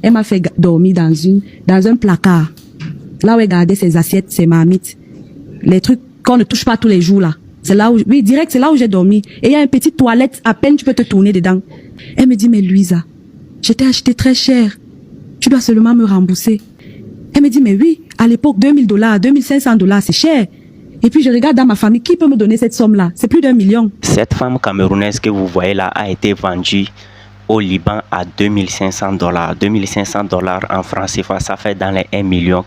Elle m'a fait dormir dans un placard. Là où elle gardait ses assiettes, ses marmites. Les trucs qu'on ne touche pas tous les jours, là. C'est là où, oui, direct, c'est là où j'ai dormi. Et il y a une petite toilette, à peine tu peux te tourner dedans. Elle me dit, mais Louisa, je t'ai acheté très cher. Tu dois seulement me rembourser. Elle me dit, mais oui, à l'époque, $2,000, $2,500, c'est cher. Et puis je regarde dans ma famille, qui peut me donner cette somme-là? C'est plus d'1 million. Cette femme camerounaise que vous voyez là a été vendue au Liban à $2,500. $2,500 en francs CFA, ça fait dans les 1,4 million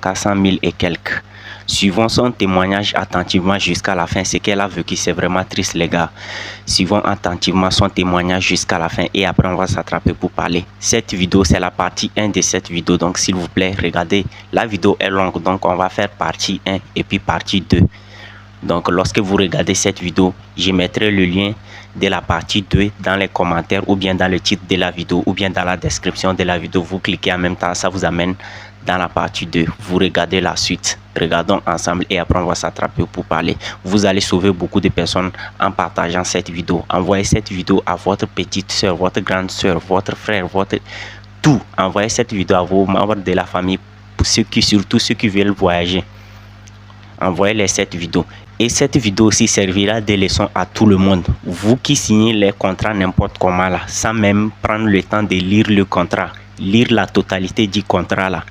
et quelques. Suivons son témoignage attentivement jusqu'à la fin. Ce qu'elle a vécu, c'est vraiment triste, les gars. Suivons attentivement son témoignage jusqu'à la fin et après on va s'attraper pour parler. Cette vidéo, c'est la partie 1 de cette vidéo. Donc s'il vous plaît, regardez. La vidéo est longue, donc on va faire partie 1 et puis partie 2. Donc lorsque vous regardez cette vidéo, je mettrai le lien de la partie 2 dans les commentaires ou bien dans le titre de la vidéo ou bien dans la description de la vidéo. Vous cliquez en même temps, ça vous amène dans la partie 2. Vous regardez la suite. Regardons ensemble et après on va s'attraper pour parler. Vous allez sauver beaucoup de personnes en partageant cette vidéo. Envoyez cette vidéo à votre petite soeur, votre grande soeur, votre frère, votre tout. Envoyez cette vidéo à vos membres de la famille, pour ceux qui, surtout ceux qui veulent voyager. Envoyez-les cette vidéo. Et cette vidéo aussi servira de leçon à tout le monde. Vous qui signez les contrats n'importe comment là, sans même prendre le temps de lire le contrat, lire la totalité du contrat là.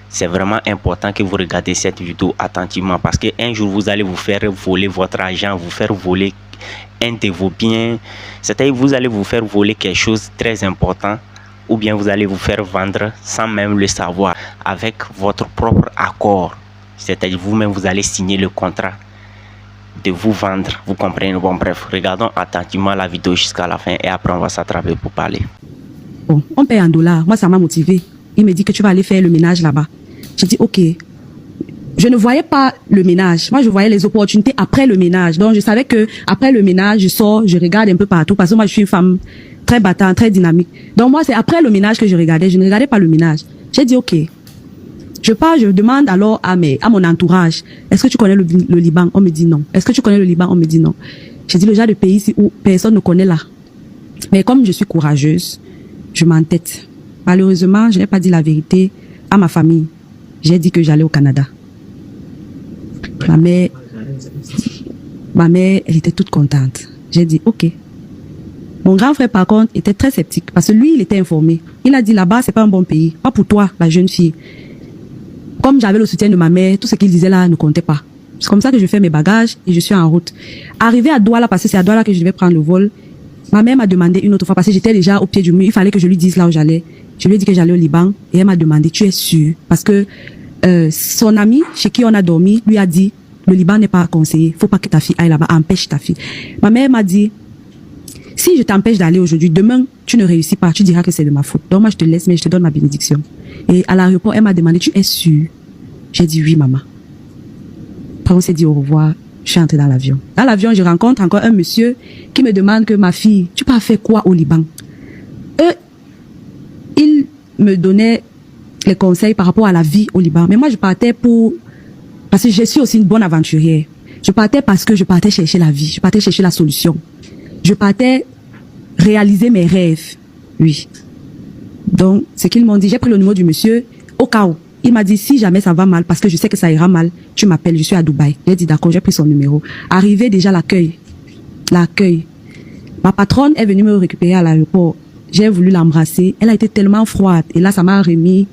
C'est vraiment important que vous regardez cette vidéo attentivement parce qu'un jour vous allez vous faire voler votre argent, vous faire voler un de vos biens. C'est-à-dire vous allez vous faire voler quelque chose de très important ou bien vous allez vous faire vendre sans même le savoir avec votre propre accord. C'est-à-dire vous-même vous allez signer le contrat de vous vendre, vous comprenez? Bon bref, regardons attentivement la vidéo jusqu'à la fin et après on va s'attraper pour parler. Bon, on paye en dollars, moi ça m'a motivé. Il me dit que tu vas aller faire le ménage là-bas. J'ai dit ok. Je ne voyais pas le ménage, moi je voyais les opportunités après le ménage. Donc je savais que après le ménage, je sors, je regarde un peu partout parce que moi je suis une femme très battante, très dynamique. Donc moi c'est après le ménage que je regardais, je ne regardais pas le ménage. J'ai dit ok. Je pars, je demande alors à mon entourage, est-ce que tu connais le Liban? On me dit non. Est-ce que tu connais le Liban? On me dit non. J'ai dit le genre de pays ici où personne ne connaît là. Mais comme je suis courageuse, je m'entête. Malheureusement, je n'ai pas dit la vérité à ma famille. J'ai dit que j'allais au Canada. Ma mère, elle était toute contente. J'ai dit ok. Mon grand frère par contre était très sceptique parce que lui, il était informé. Il a dit là-bas, c'est pas un bon pays. Pas pour toi, la jeune fille. Comme j'avais le soutien de ma mère, tout ce qu'il disait là ne comptait pas. C'est comme ça que je fais mes bagages et je suis en route. Arrivé à Douala, parce que c'est à Douala que je devais prendre le vol, ma mère m'a demandé une autre fois, parce que j'étais déjà au pied du mur, il fallait que je lui dise là où j'allais. Je lui ai dit que j'allais au Liban et elle m'a demandé, tu es sûre? Parce que son ami chez qui on a dormi lui a dit, le Liban n'est pas conseillé, faut pas que ta fille aille là-bas, empêche ta fille. Ma mère m'a dit, si je t'empêche d'aller aujourd'hui, demain, tu ne réussis pas, tu diras que c'est de ma faute. Donc moi, je te laisse, mais je te donne ma bénédiction. Et à l'aéroport, elle m'a demandé, tu es sûre? J'ai dit oui, maman. Après, on s'est dit au revoir. Je suis entrée dans l'avion. Dans l'avion, je rencontre encore un monsieur qui me demande que ma fille, tu pars faire quoi au Liban? Il me donnait les conseils par rapport à la vie au Liban. Mais moi, je partais parce que je suis aussi une bonne aventurière. Je partais parce que je partais chercher la vie. Je partais chercher la solution. Je partais réaliser mes rêves. Oui. Donc, ce qu'ils m'ont dit, j'ai pris le numéro du monsieur au cas où. Il m'a dit, si jamais ça va mal, parce que je sais que ça ira mal, tu m'appelles, je suis à Dubaï. J'ai dit, d'accord, j'ai pris son numéro. Arrivé déjà l'accueil. Ma patronne est venue me récupérer à l'aéroport. J'ai voulu l'embrasser. Elle a été tellement froide. Et là, ça m'a remis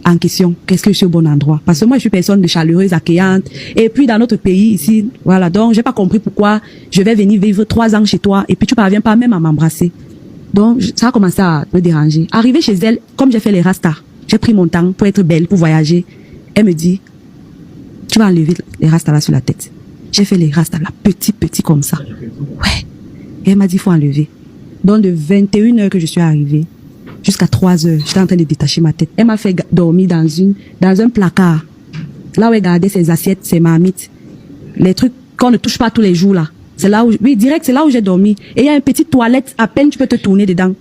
en question. Qu'est-ce que je suis au bon endroit? Parce que moi, je suis personne de chaleureuse, accueillante. Et puis, dans notre pays, ici, voilà. Donc, j'ai pas compris pourquoi je vais venir vivre 3 ans chez toi et puis tu parviens pas même à m'embrasser. Donc, ça a commencé à me déranger. Arrivé chez elle, comme j'ai fait les rastas, j'ai pris mon temps pour être belle, pour voyager. Elle me dit, tu vas enlever les rastas là sur la tête. J'ai fait les rastas là, petit comme ça. Ouais. Et elle m'a dit, il faut enlever. Donc, de 21h que je suis arrivée, jusqu'à 3h, j'étais en train de détacher ma tête. Elle m'a fait dormir dans un placard. Là où elle gardait ses assiettes, ses marmites. Les trucs qu'on ne touche pas tous les jours là. C'est là où, oui, direct, c'est là où j'ai dormi. Et il y a une petite toilette, à peine tu peux te tourner dedans.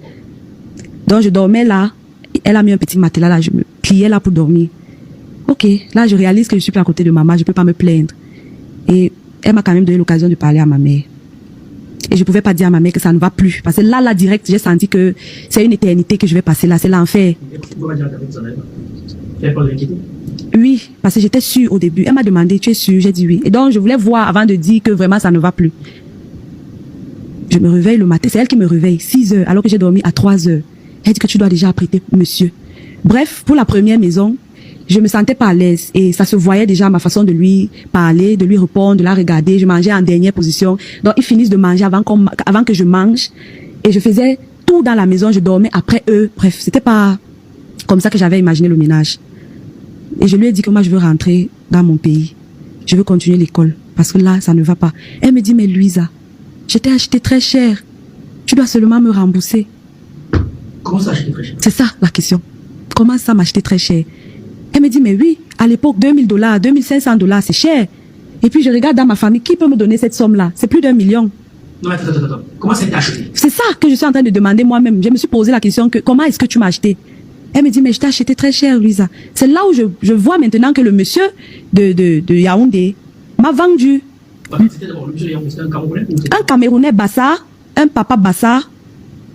Donc, je dormais là. Elle a mis un petit matelas là, je me pliais là pour dormir. Ok, là, je réalise que je suis plus à côté de maman, je peux pas me plaindre. Et elle m'a quand même donné l'occasion de parler à ma mère. Et je pouvais pas dire à ma mère que ça ne va plus. Parce que là, direct, j'ai senti que c'est une éternité que je vais passer là. C'est l'enfer. Oui, parce que j'étais sûre au début. Elle m'a demandé, tu es sûre? J'ai dit oui. Et donc, je voulais voir avant de dire que vraiment ça ne va plus. Je me réveille le matin. C'est elle qui me réveille, 6 heures, alors que j'ai dormi à 3 heures. Elle dit que tu dois déjà apprêter, monsieur. Bref, pour la première maison, je me sentais pas à l'aise. Et ça se voyait déjà ma façon de lui parler, de lui répondre, de la regarder. Je mangeais en dernière position. Donc, ils finissent de manger avant que je mange. Et je faisais tout dans la maison. Je dormais après eux. Bref, c'était pas comme ça que j'avais imaginé le ménage. Et je lui ai dit que moi, je veux rentrer dans mon pays. Je veux continuer l'école. Parce que là, ça ne va pas. Elle me dit, mais Louisa, je t'ai acheté très cher. Tu dois seulement me rembourser. Comment ça acheter très cher? C'est ça la question. Comment ça m'acheter très cher? Elle me dit, mais oui, à l'époque, $2 000, $2 500, c'est cher. Et puis je regarde dans ma famille, qui peut me donner cette somme-là? C'est plus d'1 million. Non, attends. Comment ça a été acheté? C'est ça que je suis en train de demander moi-même. Je me suis posé la question que comment est-ce que tu m'as acheté? Elle me dit, mais je t'ai acheté très cher, Louisa. C'est là où je vois maintenant que le monsieur de Yaoundé m'a vendu. C'était d'abord le monsieur de Yaoundé, c'était un Camerounais? Un Camerounais Bassar, un papa Bassar,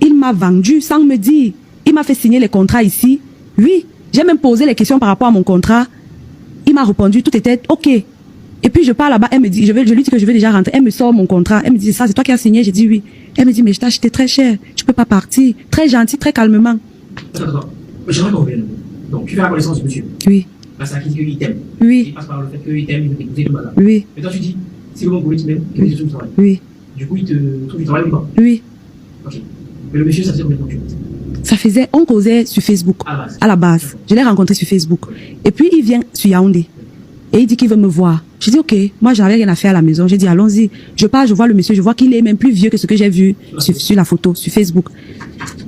il m'a vendu sans me dire. Il m'a fait signer les contrats ici. Oui, j'ai même posé les questions par rapport à mon contrat. Il m'a répondu, tout était OK. Et puis je pars là-bas, elle me dit, je lui dis que je vais déjà rentrer. Elle me sort mon contrat. Elle me dit, ça, c'est toi qui as signé? J'ai dit oui. Elle me dit, mais je t'ai acheté très cher. Tu peux pas partir. Très gentil, très calmement. Attends. J'aimerais qu'on revienne. Donc, tu fais la connaissance du monsieur. Oui. Là, ça acquis qu'il t'aime. Oui. Il passe par le fait qu'il t'aime, il veut t'écouter, tout ça. Oui. Et toi, tu dis, si le bon pour lui, tu m'aimes, qu'il te trouve du travail. Oui. Du coup, il te trouve du travail ou pas? Oui. Ok. Mais le monsieur, ça faisait combien de temps que tu vois? Ça faisait, on causait sur Facebook. À la base. Je l'ai rencontré sur Facebook. Et puis, il vient sur Yaoundé. Et il dit qu'il veut me voir. Je dis, OK, moi, j'avais rien à faire à la maison. J'ai dit, allons-y. Je pars, je vois le monsieur, je vois qu'il est même plus vieux que ce que j'ai vu sur la photo, sur Facebook.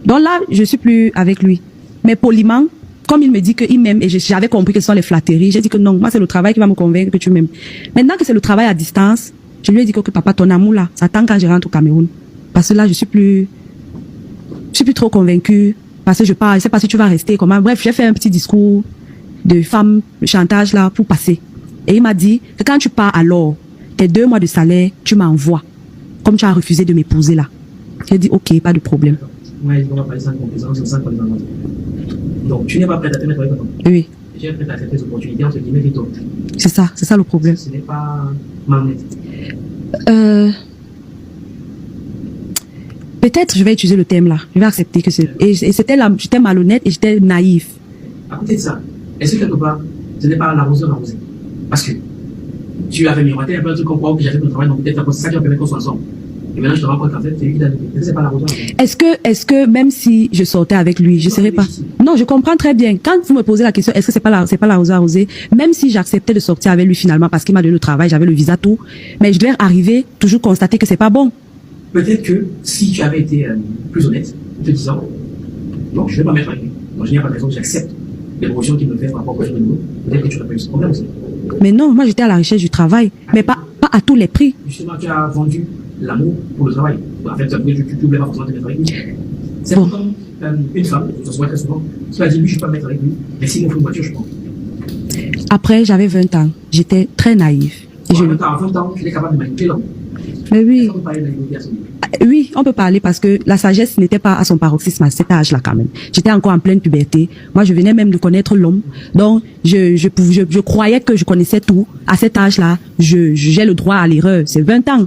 Donc là, je suis plus avec lui. Mais poliment, comme il me dit qu'il m'aime, et j'avais compris que ce sont les flatteries, j'ai dit que non, moi, c'est le travail qui va me convaincre que tu m'aimes. Maintenant que c'est le travail à distance, je lui ai dit que papa, ton amour là, ça attend quand je rentre au Cameroun. Parce que là, je suis plus trop convaincue. Parce que je parle, je sais pas si tu vas rester, comment. Bref, j'ai fait un petit discours de femme, de chantage là, pour passer. Et il m'a dit que quand tu pars alors, tes 2 mois de salaire, tu m'envoies. Comme tu as refusé de m'épouser là. J'ai dit, OK, pas de problème. Ouais, on va parler sans complaisance, sans complaisance. Donc, tu n'es pas prête à te mettre avec toi. Oui. Tu es prête à accepter des opportunités, entre guillemets, et toi. C'est ça le problème. Ce n'est pas magnétique. Peut-être je vais utiliser le thème là. Je vais accepter que c'est. Et c'était là, j'étais malhonnête et j'étais naïf. À côté de ça, est-ce que quelque part, ce n'est pas l'arroseur arrosé? Parce que tu avais miroité un peu un truc comme quoi, que j'avais fait mon travail, donc peut-être c'est ça qui va permettre qu'on soit ensemble. Et maintenant, je te rends compte qu'en fait, c'est lui qui t'a dit. Est-ce que c'est pas l'arroseur arrosé? Est-ce que même si je sortais avec lui, je serais pas. Non, je comprends très bien. Quand vous me posez la question, est-ce que c'est pas l'arroseur arrosé? Même si j'acceptais de sortir avec lui finalement parce qu'il m'a donné le travail, j'avais le visa, tout. Mais je devais arriver, toujours constater que c'est pas bon. Peut-être que si tu avais été plus honnête, en te disant, non, je ne vais pas mettre avec lui. Donc, je n'ai pas de raison, j'accepte les propositions qu'il me fait par rapport au niveau. Peut-être que tu n'as pas eu ce problème aussi. Mais non, moi j'étais à la recherche du travail, mais pas à tous les prix. Justement, tu as vendu l'amour pour le travail. En fait, tu ne voulais pas forcément te mettre avec lui. C'est bon. Pourtant une femme, ça se voit très souvent, qui va dire, lui, je ne vais pas me mettre avec lui, mais s'il me faut une voiture, je prends. Après, j'avais 20 ans. J'étais très naïf. À 20 ans, tu es capable de manipuler l'homme. Mais oui. On peut parler de naïveté à ce niveau. Oui, on peut parler parce que la sagesse n'était pas à son paroxysme à cet âge-là quand même. J'étais encore en pleine puberté. Moi, je venais même de connaître l'homme. Donc, je croyais que je connaissais tout. À cet âge-là, j'ai le droit à l'erreur. C'est 20 ans.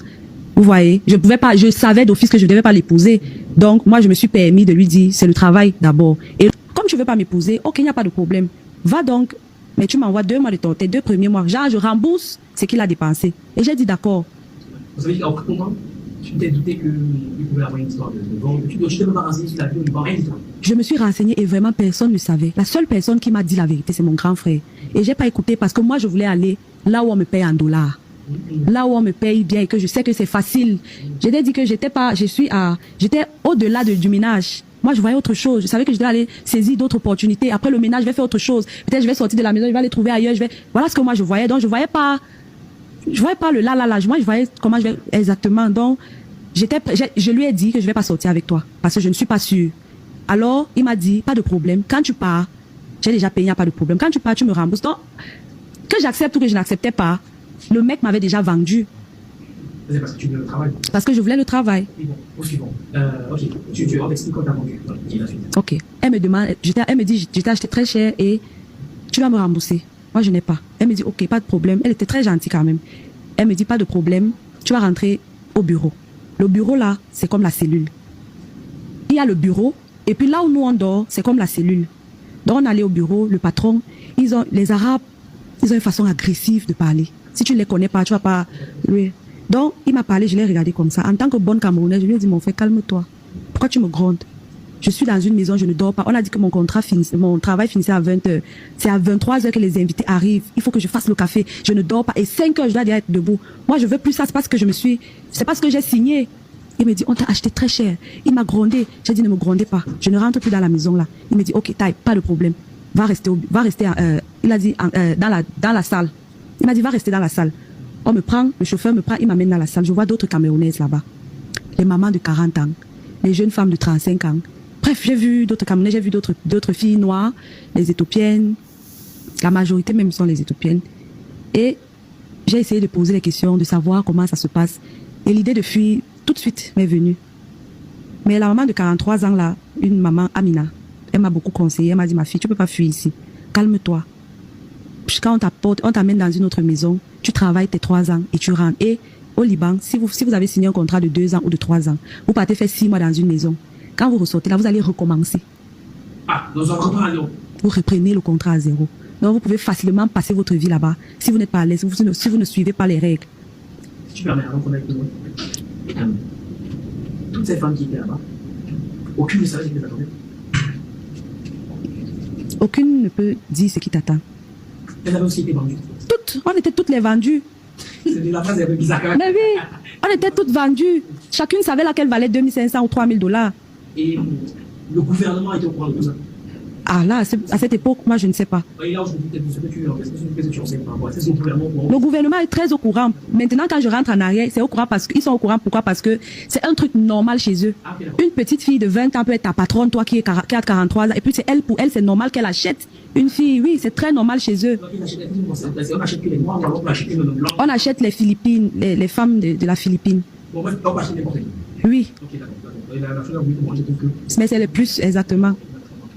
Vous voyez, je savais d'office que je ne devais pas l'épouser. Donc, moi, je me suis permis de lui dire, c'est le travail d'abord. Et comme tu veux pas m'épouser, OK, il n'y a pas de problème. Va donc, mais tu m'envoies 2 mois de tes 2 premiers mois. Genre, je rembourse ce qu'il a dépensé. Et j'ai dit d'accord. Vous savez qu'après ton temps, tu t'es douté qu'il pouvait avoir une histoire de vente. Tu t'es même pas renseigné sur la vie, rien du tout. Je me suis renseignée et vraiment personne ne savait. La seule personne qui m'a dit la vérité, c'est mon grand frère. Et j'ai pas écouté parce que moi, je voulais aller là où on me paye en dollars. Là où on me paye bien et que je sais que c'est facile. J'ai dit que j'étais au-delà du ménage. Moi, je voyais autre chose. Je savais que je devais aller saisir d'autres opportunités. Après le ménage, je vais faire autre chose. Peut-être je vais sortir de la maison, je vais aller trouver ailleurs. Voilà ce que moi je voyais. Donc, je voyais pas le là. Moi, je voyais comment je vais exactement. Donc, je lui ai dit que je vais pas sortir avec toi parce que je ne suis pas sûre. Alors, il m'a dit, pas de problème. Quand tu pars, j'ai déjà payé, il n'y a pas de problème. Quand tu pars, tu me rembourses. Donc, que j'accepte ou que je n'acceptais pas, le mec m'avait déjà vendu. C'est parce que tu veux le travail. Parce que je voulais le travail. Et bon, au suivant. Ok, on t'explique quand t'as vendu. Qui est la suite? Ok. Elle me demande, elle me dit, je t'ai acheté très cher et tu vas me rembourser. Moi, je n'ai pas. Elle me dit, ok, pas de problème. Elle était très gentille quand même. Elle me dit, pas de problème. Tu vas rentrer au bureau. Le bureau là, c'est comme la cellule. Il y a le bureau et puis là où nous on dort, c'est comme la cellule. Donc on allait au bureau, le patron, les Arabes, ils ont une façon agressive de parler. Si tu ne les connais pas, tu vas pas... Oui. Donc il m'a parlé, je l'ai regardé comme ça. En tant que bonne Camerounaise, je lui ai dit, mon frère, calme-toi. Pourquoi tu me grondes? Je suis dans une maison, je ne dors pas. On a dit que mon travail finissait à 20h. C'est à 23h que les invités arrivent. Il faut que je fasse le café. Je ne dors pas. Et 5h, je dois déjà être debout. Moi, je veux plus ça. C'est parce que c'est parce que j'ai signé. Il me dit, on t'a acheté très cher. Il m'a grondé. J'ai dit, ne me grondez pas. Je ne rentre plus dans la maison là. Il me dit, ok, taille, pas de problème. Va rester, il a dit, dans la salle. Il m'a dit, va rester dans la salle. On me prend, le chauffeur me prend, il m'amène dans la salle. Je vois d'autres Camerounaises là-bas. Les mamans de 40 ans. Les jeunes femmes de 35 ans. Bref, j'ai vu d'autres Camerounais, j'ai vu d'autres filles noires, les Éthiopiennes. La majorité même sont les Éthiopiennes. Et j'ai essayé de poser les questions, de savoir comment ça se passe. Et l'idée de fuir, tout de suite, m'est venue. Mais la maman de 43 ans là, une maman Amina, elle m'a beaucoup conseillé. Elle m'a dit, ma fille, tu peux pas fuir ici. Calme-toi. Quand on t'amène dans une autre maison, tu travailles tes 3 ans et tu rentres. Et au Liban, si vous avez signé un contrat de 2 ans ou de 3 ans, vous partez faire 6 mois dans une maison. Quand vous ressortez là, vous allez recommencer. Ah, dans un contrat à zéro. Vous reprenez le contrat à zéro. Donc vous pouvez facilement passer votre vie là-bas si vous n'êtes pas à l'aise, si vous ne suivez pas les règles. Si tu permets, avant qu'on aille plus loin, toutes ces femmes qui étaient là-bas, aucune ne savait ce qui les attendait. Aucune ne peut dire ce qui t'attend. Elles avaient aussi été vendues. Toutes, on était toutes les vendues. La phrase est un peu bizarre quand même. Mais oui, on était toutes vendues. Chacune savait laquelle valait 2500 ou 3000 $. Et le gouvernement était au courant de tout ça. Ah là, à cette époque, moi je ne sais pas. Et là, je me dis peut-être ce que tu enseignes par rapport à ça. C'est le gouvernement au courant. Le gouvernement est très au courant. Maintenant, quand je rentre en arrière, c'est au courant parce qu'ils sont au courant. Pourquoi? Parce que c'est un truc normal chez eux. Ah, okay, une petite fille de 20 ans peut être ta patronne, toi qui as 43 ans. Et puis pour elle, c'est normal qu'elle achète une fille. Oui, c'est très normal chez eux. Donc, on achète que les noirs, on va acheter le blanc. On achète les Philippines, les femmes de la Philippine. Bon, bref, on va acheter n'importe qui. Oui. Ok, d'accord. Et la chose, moi, je trouve que. Mais c'est le plus, exactement.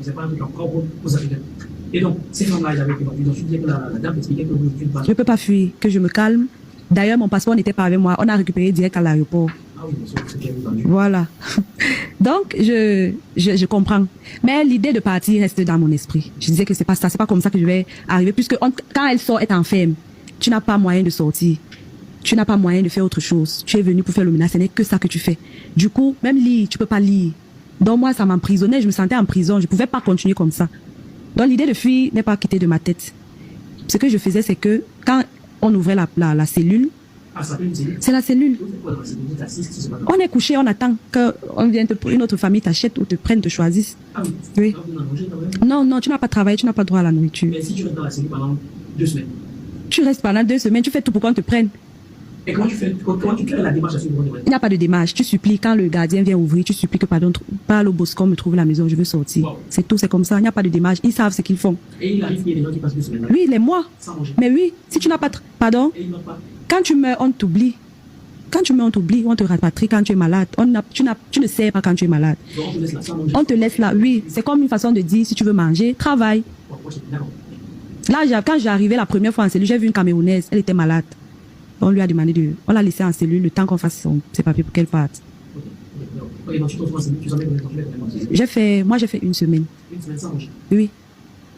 C'est pas un truc encore aux Africains. Et donc, ces femmes-là, ils avaient été vendues. Donc, tu disais que la dame expliquait que vous ne pas. Je ne peux pas fuir, que je me calme. D'ailleurs, mon passeport n'était pas avec moi. On a récupéré direct à l'aéroport. Ah oui, c'est bien vendu. Voilà. Donc, je comprends. Mais l'idée de partir reste dans mon esprit. Je disais que c'est pas ça, c'est pas comme ça que je vais arriver. Puisque quand elle sort, elle t'enferme. Tu n'as pas moyen de sortir. Tu n'as pas moyen de faire autre chose. Tu es venu pour faire le ménage, ce n'est que ça que tu fais. Du coup, même lire, tu peux pas lire. Donc moi, ça m'emprisonnait, je me sentais en prison, je pouvais pas continuer comme ça. Donc l'idée de fuir n'est pas quittée de ma tête. Ce que je faisais, c'est que quand on ouvrait la cellule, Ah, ça s'appelle une cellule. c'est la cellule. On est couché, on attend qu'une autre famille t'achète ou te prenne, te choisisse. Ah oui. Oui. Ah, vous en mangez quand même. Non, non, tu n'as pas travaillé, tu n'as pas droit à la nourriture. Mais si tu restes dans la cellule pendant 2 semaines, Tu restes pendant 2 semaines, tu fais tout pour qu'on te prenne. et comment tu crées la démarche à suivre? Il n'y a pas de démarche. Tu supplies, quand le gardien vient ouvrir, tu supplies que pardon, parle au boss qu'on me trouve la maison, je veux sortir. Wow. C'est tout, c'est comme ça. Il n'y a pas de démarche. Ils savent ce qu'ils font. Et il arrive qu'il y ait des gens qui passent 2 semaines là, Oui, les mois. sans manger. Mais oui, si tu n'as pas... Pardon? Et ils n'ont pas. Quand tu meurs, on t'oublie. Quand tu meurs, on t'oublie. On te rapatrie quand tu es malade. Tu ne sais pas quand tu es malade. Donc on te laisse là sans manger. On te laisse là. Oui, c'est comme une façon de dire, si tu veux manger, travaille. Bon, ok, d'accord. Là, quand j'ai arrivé la première fois en cellule, j'ai vu une Camerounaise. Elle était malade. On lui a demandé on l'a laissée en cellule le temps qu'on fasse ses papiers pour qu'elle parte. Ok, donc tu te retrouves en cellule, tu savais combien de temps tu fais. Moi, j'ai fait 1 semaine. Une semaine sans manger. Oui,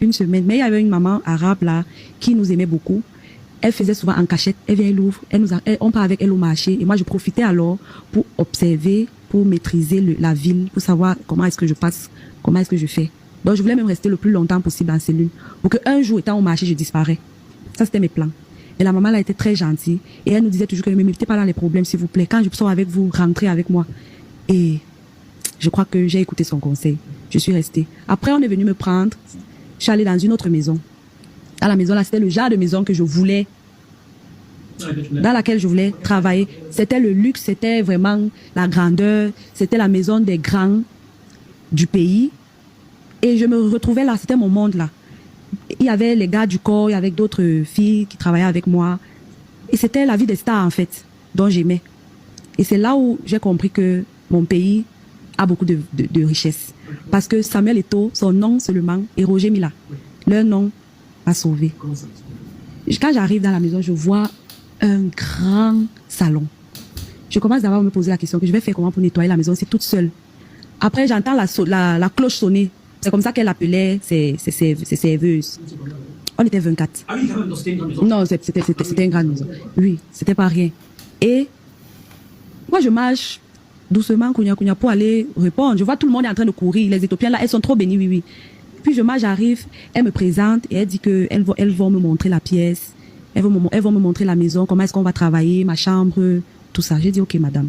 1 semaine. Mais il y avait une maman arabe là qui nous aimait beaucoup. Elle faisait souvent en cachette. Elle vient, elle ouvre. On part avec elle au marché. Et moi, je profitais alors pour observer, pour maîtriser la ville, pour savoir comment est-ce que je passe, comment est-ce que je fais. Donc, je voulais même rester le plus longtemps possible en cellule. Pour qu'un jour, étant au marché, je disparais. Ça, c'était mes plans. Et la maman, là, était très gentille. Et elle nous disait toujours que ne me mettez pas dans les problèmes, s'il vous plaît. Quand je sors avec vous, rentrez avec moi. Et je crois que j'ai écouté son conseil. Je suis restée. Après, on est venu me prendre. Je suis allée dans une autre maison. Dans la maison, là, c'était le genre de maison que je voulais, dans laquelle je voulais travailler. C'était le luxe, c'était vraiment la grandeur. C'était la maison des grands du pays. Et je me retrouvais là, c'était mon monde là. Il y avait les gars du corps, il y avait d'autres filles qui travaillaient avec moi. Et c'était la vie des stars en fait, dont j'aimais. Et c'est là où j'ai compris que mon pays a beaucoup de richesses. Parce que Samuel Eto'o, son nom seulement, et Roger Mila, leur nom m'a sauvé. Comment ça? Quand j'arrive dans la maison, je vois un grand salon. Je commence d'abord à me poser la question que je vais faire comment pour nettoyer la maison, c'est toute seule. Après, j'entends la cloche sonner. C'est comme ça qu'elle appelait ses serveuses. On était 24. Ah oui, quand même, non, c'était une grande maison. Non, c'était une grande maison. Oui, c'était pas rien. Et moi, je marche doucement, kounya, pour aller répondre. Je vois tout le monde est en train de courir. Les Éthiopiens, là, elles sont trop bénies, oui, oui. Puis je marche, j'arrive, elle me présente et elle dit que elles vont me montrer la pièce. Elles vont me montrer la maison, comment est-ce qu'on va travailler, ma chambre, tout ça. J'ai dit, ok, madame.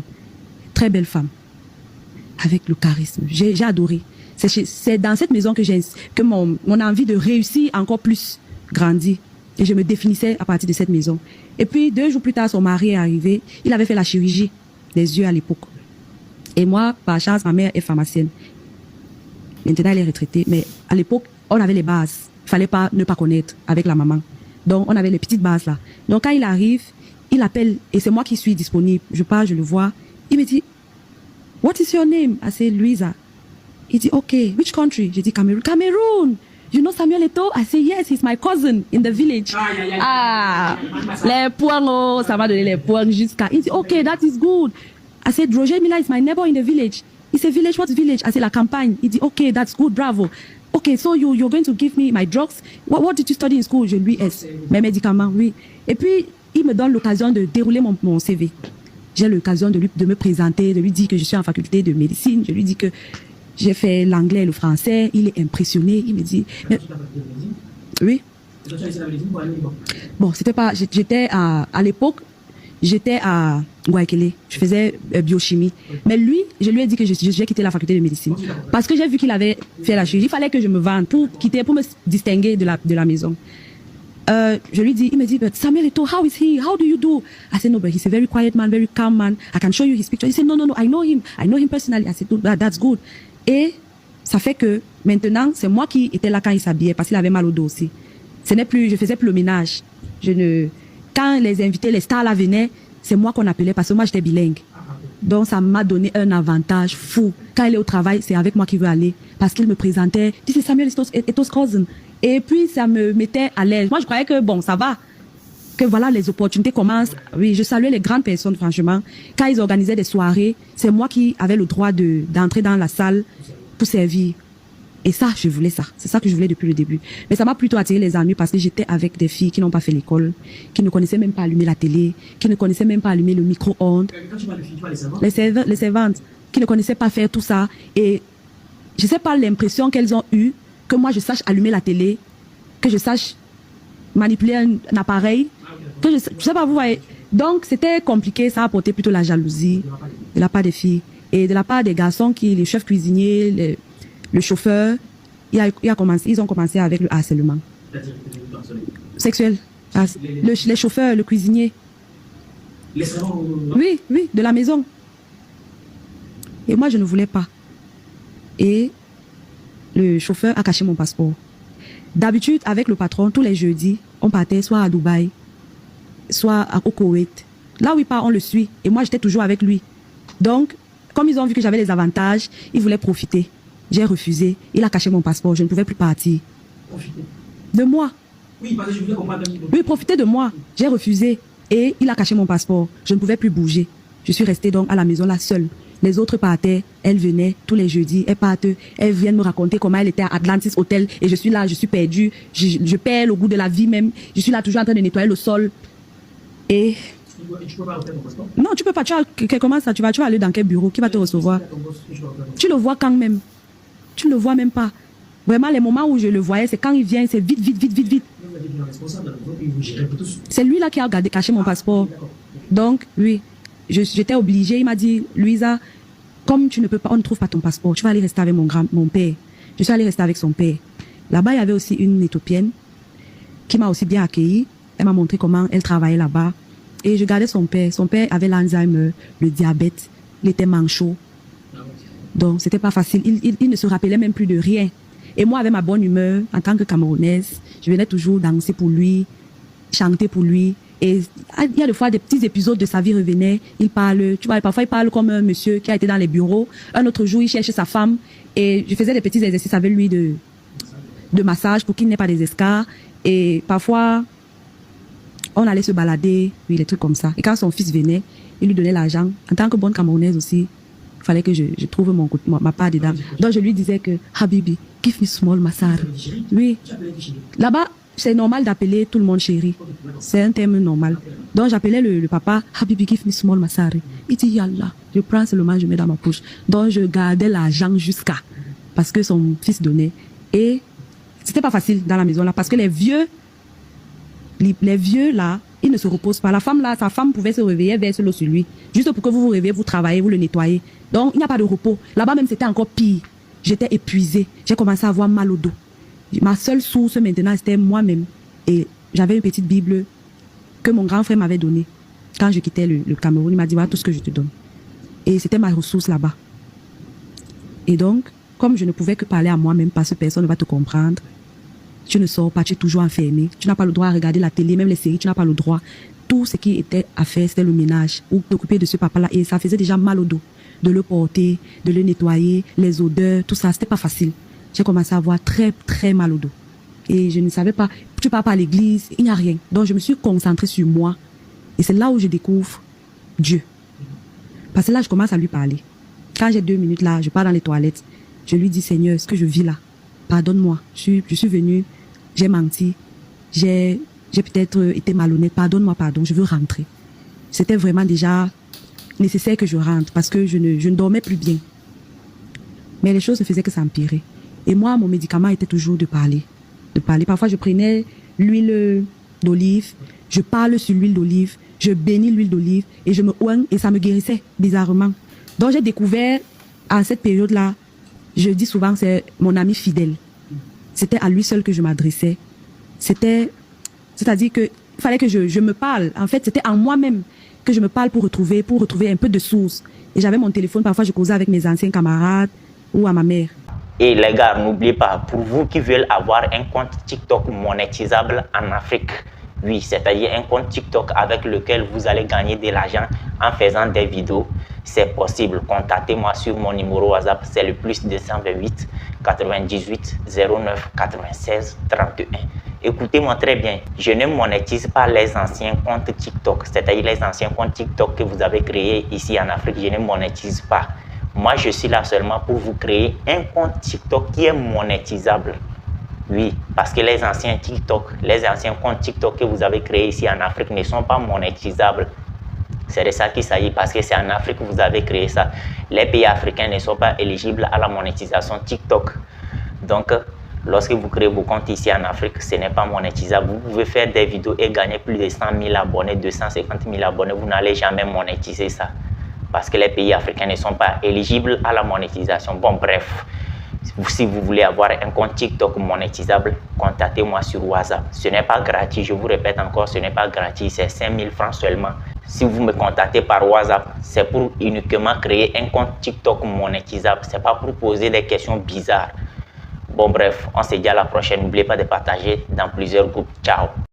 Très belle femme. Avec le charisme. J'ai adoré. C'est dans cette maison que mon envie de réussir encore plus grandit. Et je me définissais à partir de cette maison. Et puis, 2 jours plus tard, son mari est arrivé. Il avait fait la chirurgie des yeux à l'époque. Et moi, par chance, ma mère est pharmacienne. Maintenant, elle est retraitée. Mais à l'époque, on avait les bases. Il fallait pas ne pas connaître avec la maman. Donc, on avait les petites bases là. Donc, quand il arrive, il appelle. Et c'est moi qui suis disponible. Je pars, je le vois. Il me dit, what is your name? I say, Louisa. Il dit, okay, which country? J'ai dit, Cameroon. Cameroon! You know Samuel Eto'o? I say, yes, he's my cousin in the village. Les points, oh, ça m'a donné les points jusqu'à. Il dit, okay, that is good. I said, Roger Mila is my neighbor in the village. He said, village, what village? I said, la campagne. Il dit, okay, that's good, bravo. Okay, so you're going to give me my drugs. What did you study in school? Je lui ai mes médicaments, oui. Et puis, il me donne l'occasion de dérouler mon CV. J'ai l'occasion de me présenter, de lui dire que je suis en faculté de médecine. Je lui dis que j'ai fait l'anglais et le français. Il est impressionné. Il me dit, mais, oui. Bon, c'était pas, j'étais à l'époque, j'étais à Guayaquil. Je faisais biochimie. Mais lui, je lui ai dit que j'ai quitté la faculté de médecine. Parce que j'ai vu qu'il avait fait la chirurgie. Il fallait que je me vende pour me distinguer de la maison. Je lui dis, il me dit, but Samuel Eto'o, how is he? How do you do? I said, no, but he's a very quiet man, very calm man. I can show you his picture. He said, no, I know him. I know him personally. I said, that's good. Et ça fait que maintenant, c'est moi qui étais là quand il s'habillait parce qu'il avait mal au dos aussi. Je faisais plus le ménage. Quand les invités, les stars là venaient, c'est moi qu'on appelait parce que moi j'étais bilingue. Donc ça m'a donné un avantage fou. Quand il est au travail, c'est avec moi qu'il veut aller parce qu'il me présentait. This is Samuel Eto'o's cousin. Et puis ça me mettait à l'aise. Moi je croyais que bon, ça va. Que voilà, les opportunités commencent. Oui, je saluais les grandes personnes, franchement. Quand ils organisaient des soirées, c'est moi qui avais le droit d'entrer dans la salle pour servir. Et ça, je voulais ça. C'est ça que je voulais depuis le début. Mais ça m'a plutôt attiré les ennuis parce que j'étais avec des filles qui n'ont pas fait l'école, qui ne connaissaient même pas allumer la télé, qui ne connaissaient même pas allumer le micro-ondes. Quand tu parles de filles, tu parles des servantes? Les servantes, qui ne connaissaient pas faire tout ça. Et je sais pas l'impression qu'elles ont eue que moi je sache allumer la télé, que je sache manipuler un appareil, que je sais pas, vous voyez. Donc c'était compliqué, ça a apporté plutôt la jalousie de la part des filles et de la part des garçons les chefs cuisiniers, le chauffeur, ils ont commencé avec le harcèlement sexuel. Les chauffeurs, le cuisinier. Les servants? Oui, de la maison. Et moi je ne voulais pas. Et le chauffeur a caché mon passeport. D'habitude, avec le patron, tous les jeudis, on partait soit à Dubaï, soit au Koweït. Là où il part, on le suit. Et moi, j'étais toujours avec lui. Donc, comme ils ont vu que j'avais les avantages, ils voulaient profiter. J'ai refusé. Il a caché mon passeport. Je ne pouvais plus partir. Profiter de moi. Oui, parce que je voulais comprendre. Oui, profiter de moi. J'ai refusé. Et il a caché mon passeport. Je ne pouvais plus bouger. Je suis restée donc à la maison là seule. Les autres partaient, elles venaient tous les jeudis, elles partent, elles viennent me raconter comment elles étaient à Atlantis Hotel et je suis là, je suis perdue, je perds le goût de la vie même, je suis là toujours en train de nettoyer le sol. Et tu peux pas refaire ton passeport? non, tu peux pas, comment ça, tu vas aller dans quel bureau, qui va te recevoir? Tu le vois quand même. Tu ne le vois même pas. Vraiment, les moments où je le voyais, c'est quand il vient, c'est vite. C'est lui là qui a caché mon passeport. Donc, oui. J'étais obligée, il m'a dit, Louisa, comme tu ne peux pas, on ne trouve pas ton passeport, tu vas aller rester avec mon père. Je suis allée rester avec son père. Là-bas, il y avait aussi une Éthiopienne qui m'a aussi bien accueillie. Elle m'a montré comment elle travaillait là-bas. Et je gardais son père. Son père avait l'Alzheimer, le diabète, il était manchot. Donc, c'était pas facile. Il ne se rappelait même plus de rien. Et moi, avec ma bonne humeur, en tant que Camerounaise, je venais toujours danser pour lui, chanter pour lui. Et il y a des fois des petits épisodes de sa vie revenaient. Il parle, tu vois, parfois il parle comme un monsieur qui a été dans les bureaux. Un autre jour, il cherche sa femme et je faisais des petits exercices avec lui de massage pour qu'il n'ait pas des escarres. Et parfois, on allait se balader, oui, des trucs comme ça. Et quand son fils venait, il lui donnait l'argent. En tant que bonne Camerounaise aussi, il fallait que je trouve ma part dedans. Donc je lui disais que, Habibi, give me small massage. Oui. Là-bas, c'est normal d'appeler tout le monde chéri. C'est un terme normal. Donc j'appelais le papa, Habibi, give me small massage. Il dit, Yallah, je prends seulement, je mets dans ma poche. Donc je gardais l'argent jusqu'à, parce que son fils donnait. Et c'était pas facile dans la maison là, parce que les vieux là, ils ne se reposent pas. La femme là, sa femme pouvait se réveiller, verser l'eau sur lui. Juste pour que vous vous réveillez, vous travaillez, vous le nettoyez. Donc il n'y a pas de repos. Là-bas même c'était encore pire. J'étais épuisée. J'ai commencé à avoir mal au dos. Ma seule source maintenant c'était moi-même. Et j'avais une petite Bible que mon grand frère m'avait donnée. Quand je quittais le Cameroun, il m'a dit, voilà tout ce que je te donne. Et c'était ma ressource là-bas. Et donc, comme je ne pouvais que parler à moi-même parce que personne ne va te comprendre, tu ne sors pas, tu es toujours enfermé. Tu n'as pas le droit à regarder la télé, même les séries, tu n'as pas le droit. Tout ce qui était à faire, c'était le ménage ou t'occuper de ce papa-là. Et ça faisait déjà mal au dos. De le porter, de le nettoyer, les odeurs, tout ça, c'était pas facile. J'ai commencé à avoir très, très mal au dos. Et je ne savais pas, tu pars pas à l'église, il n'y a rien. Donc je me suis concentrée sur moi. Et c'est là où je découvre Dieu. Parce que là, je commence à lui parler. Quand j'ai 2 minutes là, je pars dans les toilettes. Je lui dis, Seigneur, ce que je vis là, pardonne-moi. Je suis venue, j'ai menti, j'ai peut-être été malhonnête. Pardonne-moi, pardon, je veux rentrer. C'était vraiment déjà nécessaire que je rentre parce que je ne dormais plus bien. Mais les choses ne faisaient que s'empirer. Et moi, mon médicament était toujours de parler. Parfois, je prenais l'huile d'olive, je parle sur l'huile d'olive, je bénis l'huile d'olive et je me oigne et ça me guérissait bizarrement. Donc, j'ai découvert, à cette période-là, je dis souvent, c'est mon ami fidèle. C'était à lui seul que je m'adressais. C'est-à-dire que il fallait que je me parle. En fait, c'était en moi-même que je me parle pour retrouver un peu de source. Et j'avais mon téléphone, parfois je causais avec mes anciens camarades ou à ma mère. Et les gars, n'oubliez pas, pour vous qui veulent avoir un compte TikTok monétisable en Afrique, oui, c'est-à-dire un compte TikTok avec lequel vous allez gagner de l'argent en faisant des vidéos, c'est possible. Contactez-moi sur mon numéro WhatsApp, c'est le +228 98 09 96 31. Écoutez-moi très bien, je ne monétise pas les anciens comptes TikTok, c'est-à-dire les anciens comptes TikTok que vous avez créés ici en Afrique, je ne monétise pas. Moi, je suis là seulement pour vous créer un compte TikTok qui est monétisable. Oui, parce que les anciens comptes TikTok que vous avez créés ici en Afrique ne sont pas monétisables. C'est de ça qu'il s'agit, parce que c'est en Afrique que vous avez créé ça. Les pays africains ne sont pas éligibles à la monétisation TikTok. Donc, lorsque vous créez vos comptes ici en Afrique, ce n'est pas monétisable. Vous pouvez faire des vidéos et gagner plus de 100 000 abonnés, 250 000 abonnés. Vous n'allez jamais monétiser ça. Parce que les pays africains ne sont pas éligibles à la monétisation. Bon, bref, si vous voulez avoir un compte TikTok monétisable, contactez-moi sur WhatsApp. Ce n'est pas gratuit, je vous répète encore, ce n'est pas gratuit, c'est 5 000 francs seulement. Si vous me contactez par WhatsApp, c'est pour uniquement créer un compte TikTok monétisable. Ce n'est pas pour poser des questions bizarres. Bon, bref, on se dit à la prochaine. N'oubliez pas de partager dans plusieurs groupes. Ciao.